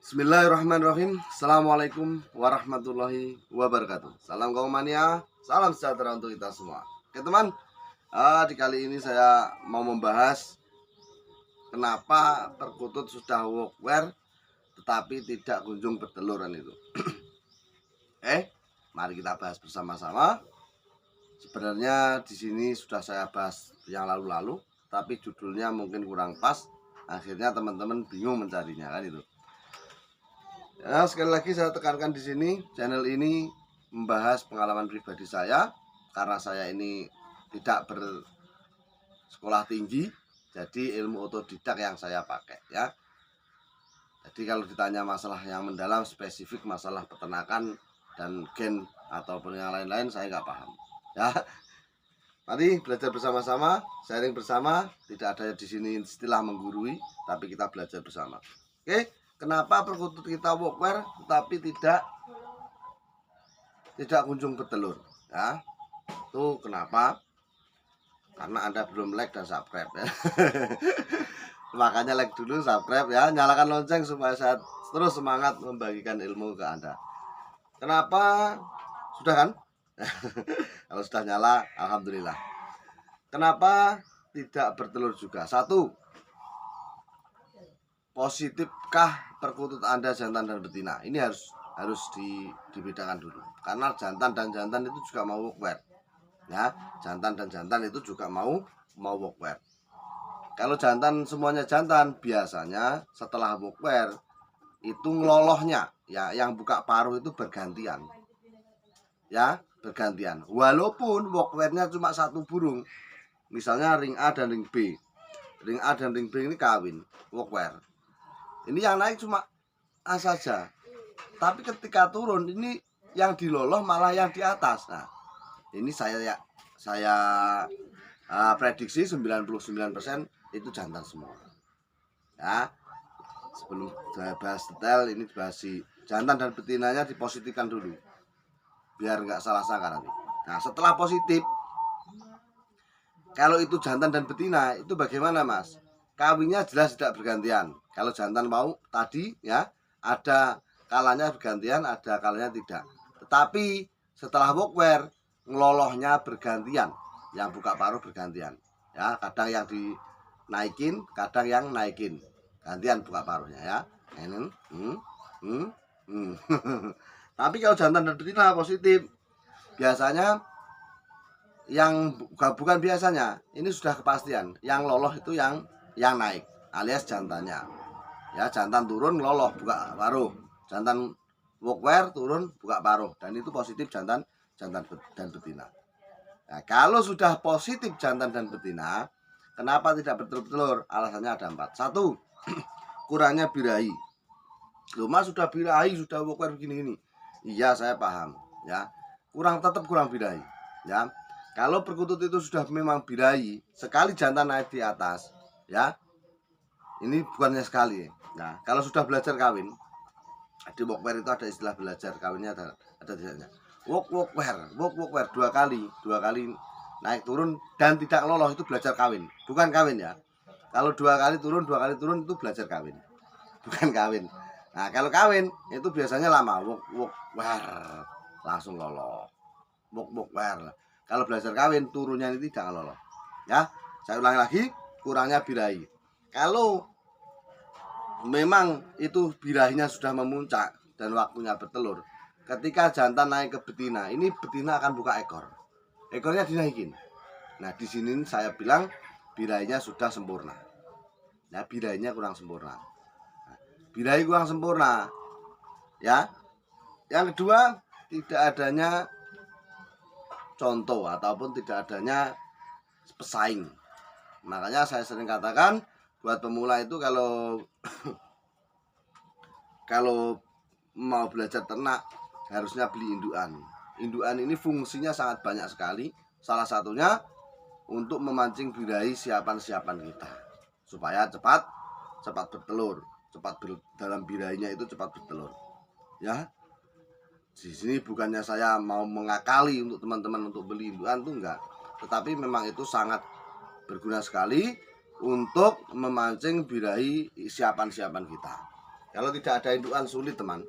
Bismillahirrahmanirrahim. Assalamualaikum warahmatullahi wabarakatuh. Salam kaum mania, salam sejahtera untuk kita semua. Oke teman, di kali ini saya mau membahas kenapa perkutut sudah workwear tetapi tidak kunjung berteluran itu. Mari kita bahas bersama-sama. Sebenarnya di sini sudah saya bahas yang lalu-lalu, tapi judulnya mungkin kurang pas. Akhirnya teman-teman bingung mencarinya kan itu. Ya, sekali lagi saya tekankan di sini, channel ini membahas pengalaman pribadi saya karena saya ini tidak bersekolah tinggi, jadi ilmu otodidak yang saya pakai ya. Jadi kalau ditanya masalah yang mendalam spesifik masalah peternakan dan gen ataupun yang lain-lain saya nggak paham ya. Mari belajar bersama-sama, sharing bersama, tidak ada di sini istilah menggurui, tapi kita belajar bersama. Oke. Kenapa perkutut kita workwear tetapi tidak kunjung bertelur ya? Itu kenapa? Karena Anda belum like dan subscribe ya. Makanya like dulu, subscribe ya, nyalakan lonceng supaya saya terus semangat membagikan ilmu ke Anda. Kenapa? Sudah kan? Kalau sudah nyala, alhamdulillah. Kenapa tidak bertelur juga? Satu, positifkah perkutut Anda jantan dan betina? Ini harus dibedakan dulu. Karena jantan dan jantan itu juga mau workwear. Ya, jantan dan jantan itu juga mau workwear. Kalau jantan semuanya jantan, biasanya setelah workwear itu ngelolohnya, ya, yang buka paruh itu bergantian. Ya, bergantian. Walaupun workwearnya cuma satu burung. Misalnya ring A dan ring B. Ring A dan ring B ini kawin, workwear. Ini yang naik cuma A saja. Tapi ketika turun ini yang diloloh malah yang di atas. Nah, ini saya prediksi 99% itu jantan semua. Ya. Sebelum saya bahas detail, ini bahas si jantan dan betinanya dipositifkan dulu. Biar nggak salah sangka nanti. Nah, setelah positif, kalau itu jantan dan betina, itu bagaimana Mas? Kawinnya jelas tidak bergantian. Kalau jantan mau tadi ya, ada kalanya bergantian, ada kalanya tidak. Tetapi setelah workwear, ngelolohnya bergantian. Yang buka paruh bergantian. Ya, kadang yang dinaikin, kadang yang naikin. Gantian buka paruhnya ya. Tapi kalau jantan dan betina positif, biasanya bukan biasanya, ini sudah kepastian. Yang loloh itu yang naik alias jantannya ya. Jantan turun loloh buka paruh, jantan workwear turun buka paruh, dan itu positif jantan dan betina. Nah, kalau sudah positif jantan dan betina, kenapa tidak bertelur? Alasannya ada 4. Satu, kurangnya birahi. Loh Mas, sudah birahi, sudah workwear begini-gini. Iya, saya paham ya, tetap kurang birahi ya. Kalau perkutut itu sudah memang birahi, sekali jantan naik di atas ya, ini bukannya sekali. Nah, kalau sudah belajar kawin, di workwear itu ada istilah belajar kawinnya, ada tidaknya. Workwear 2 kali naik turun dan tidak lolos itu belajar kawin, bukan kawin ya. Kalau 2 kali turun itu belajar kawin, bukan kawin. Nah, kalau kawin itu biasanya lama, workwear langsung lolos. Workwear. Kalau belajar kawin turunnya ini tidak lolos. Ya, saya ulangi lagi, kurangnya birahi. Kalau memang itu birahinya sudah memuncak dan waktunya bertelur, ketika jantan naik ke betina, ini betina akan buka ekor. Ekornya dinaikin. Nah, di sini saya bilang birahinya sudah sempurna. Nah, birahinya kurang sempurna. Nah, birahi kurang sempurna. Ya. Yang kedua, tidak adanya contoh ataupun tidak adanya pesaing. Makanya saya sering katakan buat pemula itu kalau mau belajar ternak harusnya beli indukan. Indukan ini fungsinya sangat banyak sekali. Salah satunya untuk memancing birahi siapan-siapan kita supaya cepat bertelur, dalam birahinya itu cepat bertelur. Ya. Di sini bukannya saya mau mengakali untuk teman-teman untuk beli indukan tuh enggak. Tetapi memang itu sangat berguna sekali untuk memancing birahi siapan-siapan kita. Kalau tidak ada indukan sulit teman,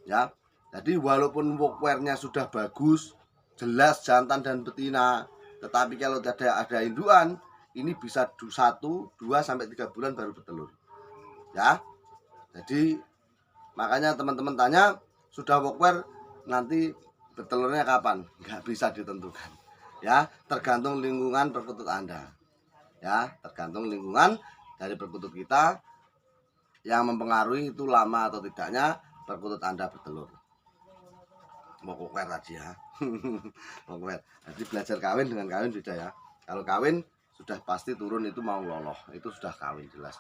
ya. Jadi walaupun workwear-nya sudah bagus, jelas jantan dan betina, tetapi kalau tidak ada indukan, ini bisa 1, 2 sampai 3 bulan baru bertelur. Ya. Jadi makanya teman-teman tanya, sudah workwear nanti bertelurnya kapan? Nggak bisa ditentukan. Ya, tergantung lingkungan perkutut Anda. Ya, tergantung lingkungan dari perkutut kita yang mempengaruhi itu lama atau tidaknya perkutut Anda bertelur. Workwear tadi ya. Workwear. Jadi belajar kawin dengan kawin beda ya. Kalau kawin sudah pasti turun itu mau loloh, itu sudah kawin jelas.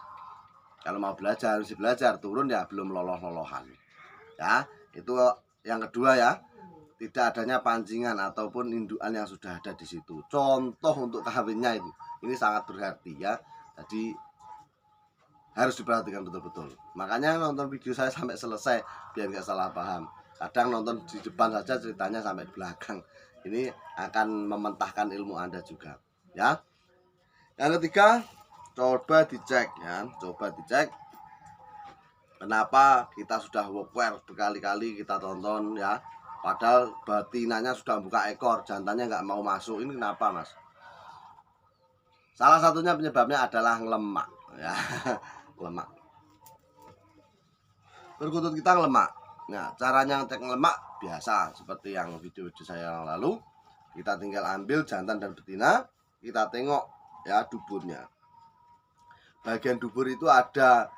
Kalau mau belajar harus belajar, turun ya belum loloh-lolohan. Ya, itu yang kedua ya. Tidak adanya pancingan ataupun indukan yang sudah ada di situ. Contoh untuk kawinnya itu. Ini sangat berarti ya. Jadi harus diperhatikan betul-betul. Makanya nonton video saya sampai selesai biar nggak salah paham. Kadang nonton di depan saja ceritanya sampai belakang. Ini akan mementahkan ilmu Anda juga. Ya. Yang ketiga, coba dicek ya. Coba dicek. Kenapa kita sudah workwear berkali-kali kita tonton ya. Padahal betinanya sudah buka ekor, jantannya nggak mau masuk. Ini kenapa mas? Salah satunya penyebabnya adalah lemak ya. Lemak. Perkutut kita lemak. Nah, caranya ngecek lemak biasa seperti yang video-video saya yang lalu. Kita tinggal ambil jantan dan betina, kita tengok ya duburnya. Bagian dubur itu ada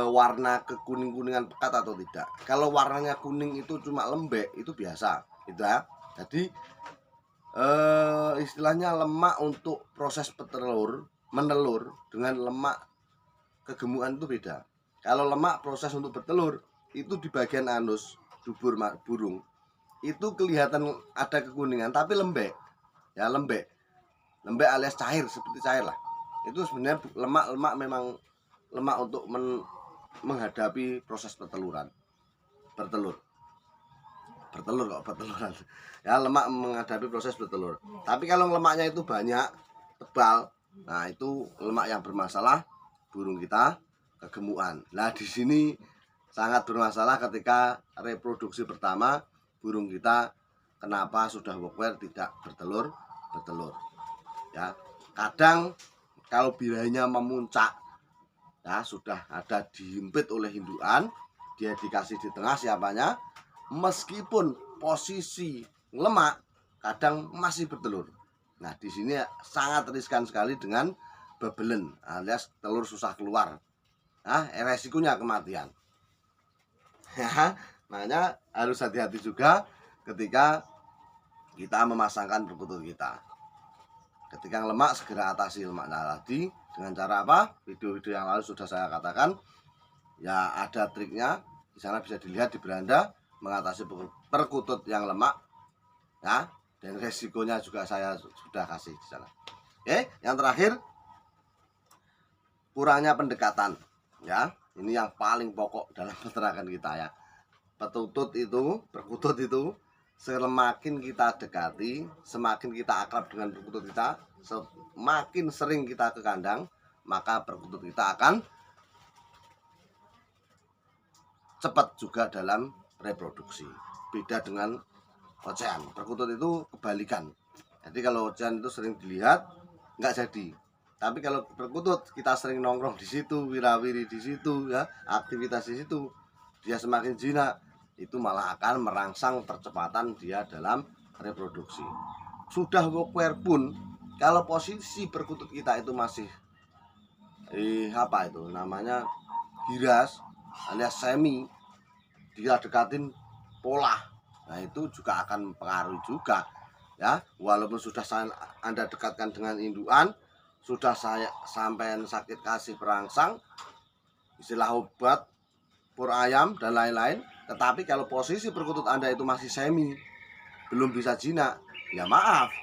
warna kekuning-kuningan pekat atau tidak. Kalau warnanya kuning itu cuma lembek, itu biasa gitu ya. Jadi istilahnya lemak untuk proses menelur dengan lemak kegemukan itu beda. Kalau lemak proses untuk bertelur itu di bagian anus dubur burung itu kelihatan ada kekuningan tapi lembek ya, lembek alias cair, seperti cair lah. Itu sebenarnya lemak memang lemak untuk menghadapi proses berteluran ya, lemak menghadapi proses bertelur. Tapi kalau lemaknya itu banyak, tebal, nah itu lemak yang bermasalah, burung kita kegemukan. Nah di sini sangat bermasalah ketika reproduksi pertama burung kita kenapa sudah workwear tidak bertelur ya. Kadang kalau birainya memuncak ya, sudah ada dihimpit oleh indukan, dia dikasih di tengah siapanya, meskipun posisi lemak kadang masih bertelur. Nah di sini sangat riskan sekali dengan bebelen alias telur susah keluar. Nah resikonya kematian. Ya, makanya harus hati-hati juga ketika kita memasangkan perkutut kita. Ketika lemak segera atasi lemaknya tadi dengan cara apa? Video-video yang lalu sudah saya katakan. Ya ada triknya. Di sana bisa dilihat di beranda mengatasi perkutut yang lemak. Ya, dan resikonya juga saya sudah kasih di sana. Oke, yang terakhir kurangnya pendekatan. Ya, ini yang paling pokok dalam peternakan kita ya. Perkutut itu semakin kita dekati, semakin kita akrab dengan perkutut kita, semakin sering kita ke kandang, maka perkutut kita akan cepat juga dalam reproduksi. Beda dengan ocehan. Perkutut itu kebalikan. Jadi kalau ocehan itu sering dilihat nggak jadi. Tapi kalau perkutut kita sering nongkrong di situ, wirawiri di situ ya, aktivitas di situ, dia semakin jinak, itu malah akan merangsang percepatan dia dalam reproduksi. Sudah workwear pun kalau posisi perkutut kita itu masih apa itu namanya giras alias semi, dia dekatin pola, nah itu juga akan mempengaruhi juga ya. Walaupun sudah Anda dekatkan dengan indukan, sudah saya sampai sakit kasih perangsang, istilah obat pur ayam dan lain-lain, tetapi kalau posisi perkutut Anda itu masih semi, belum bisa jinak, ya maaf,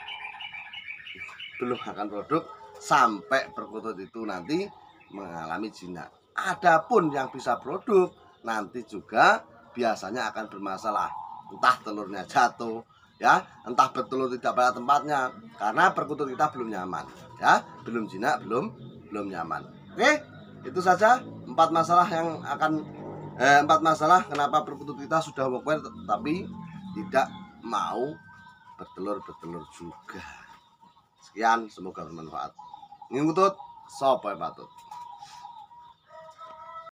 belum akan produk sampai perkutut itu nanti mengalami jinak. Adapun yang bisa produk nanti juga biasanya akan bermasalah, entah telurnya jatuh ya, entah bertelur tidak pada tempatnya karena perkutut kita belum nyaman ya, belum jinak, belum nyaman. Oke, itu saja. empat masalah yang akan empat masalah kenapa perkutut kita sudah workwear tapi tidak mau bertelur juga. Sekian, semoga bermanfaat. Ngikutut, sopo patut.